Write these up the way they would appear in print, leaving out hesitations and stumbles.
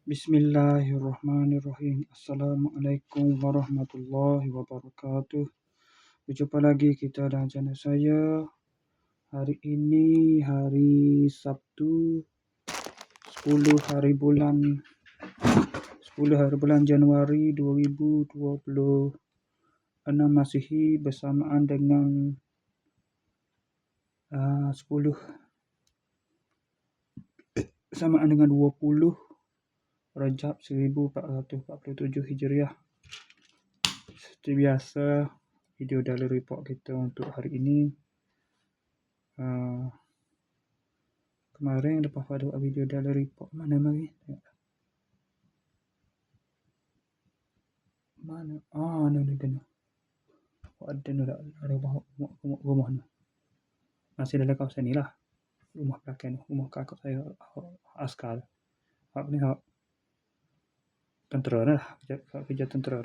Bismillahirrahmanirrahim. Assalamualaikum warahmatullahi wabarakatuh. Berjumpa lagi kita dan channel saya. Hari ini hari Sabtu 10 hari bulan Januari 2026 Masihi, bersamaan dengan 20 Rajab 1447 Hijriah. Seperti biasa, video daily report kita untuk hari ini. Kemarin lepas pada buat video daily report, mana lagi? Mana? Ni. Ada rumah ni. Masih dalam kawasan ni lah. Rumah belakang ni. Rumah kakak saya, askar. Hak ni hak tentera lah. Kerja tentera.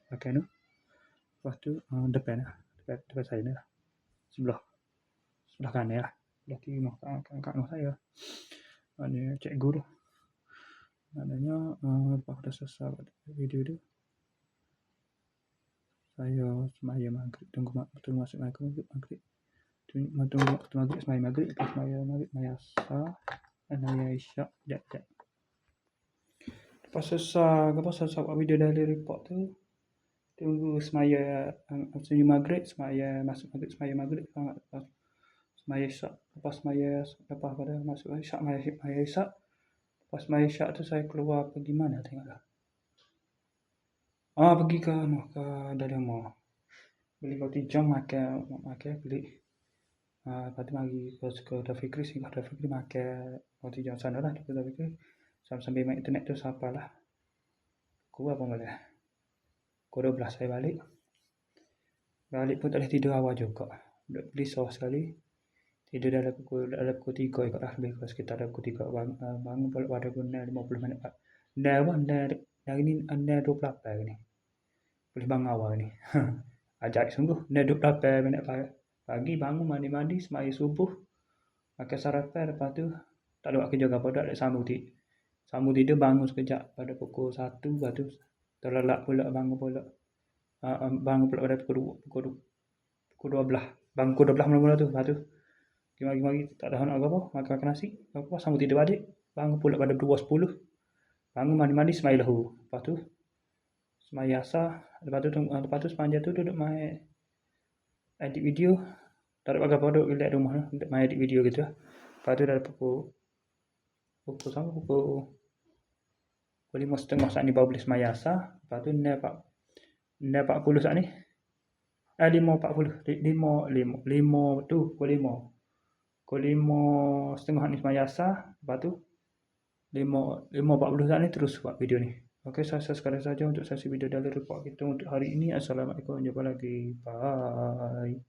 Belakang tu. Lepas tu depan lah. Depan saya ni lah. Sebelah kanan lah. Sebelah kiri kakak saya. Ni cikgu tu. Maknanya lepas dah selesai video tu, saya semaya maghrib. Tunggu masuk maghrib. Tunggu waktu maghrib, semaya maghrib. Lepas semaya maghrib, semaya asar. Semaya isyak. Sekejap. Lepas selesai buat video daily report tu, tunggu semaya maghrib, semaya masuk maghrib, semaya maghrib. Lepas semaya isyak. Lepas pada masuk isyak, semaya isyak. Lepas semaya isyak tu saya keluar pergi mana tengoklah. Pergi ke dalam mall. Beli roti jam makan beli. Lepas tu mari ke Dafikri, singgah Dafikri makan roti jam sana lah. Ke Dafikri sambil main internet tu sampai lah. Pukul berapa malam? Pukul 12 saya balik. Balik pun tak boleh tidur awal juga. Beli sos sekali. Tidur dalam pukul 3 ikut lah. Lebih kurang sekitar pukul 3. Bangun pula pada pukul 50 minit. Hari ni 28 ni. Boleh bangun awal ni. Ajaib sungguh. 28 minit pagi bangun mandi semaya subuh. Makan sarapan. Lepas tu tak ada buat kerja apa. Tak ada sambung tidur. Bangun sekejap pada pukul 1. Lepas tu terlelap pula bangun pula. Bangun pula pada pukul 12. Bangun pukul 12 mula-mula tu. Lepas tu mari tak ada nak apa. Makan nasi. Lepas sambung tidur balik. Bangun pula pada 2.10. Bangun mandi semaya lahu. Lepas tu semaya asar. Lepas tu sepanjang tu duduk main edit video. Tak ada apa-apa, duduk relax rumah lah. Duduk main edit video gitu lah. Lepas tu dah pukul 5.30 saat ni baru boleh semaya asar. Lepas tu 40 saat ni. 5.40. 5 tu pukul 5. Pukul 5.30 ni semaya asar. Lepas tu 5.40 saat ni terus buat video ni. Okey, saya sekadar saja untuk sesi video daily report kita untuk hari ini. Assalamualaikum. Jumpa lagi. Bye.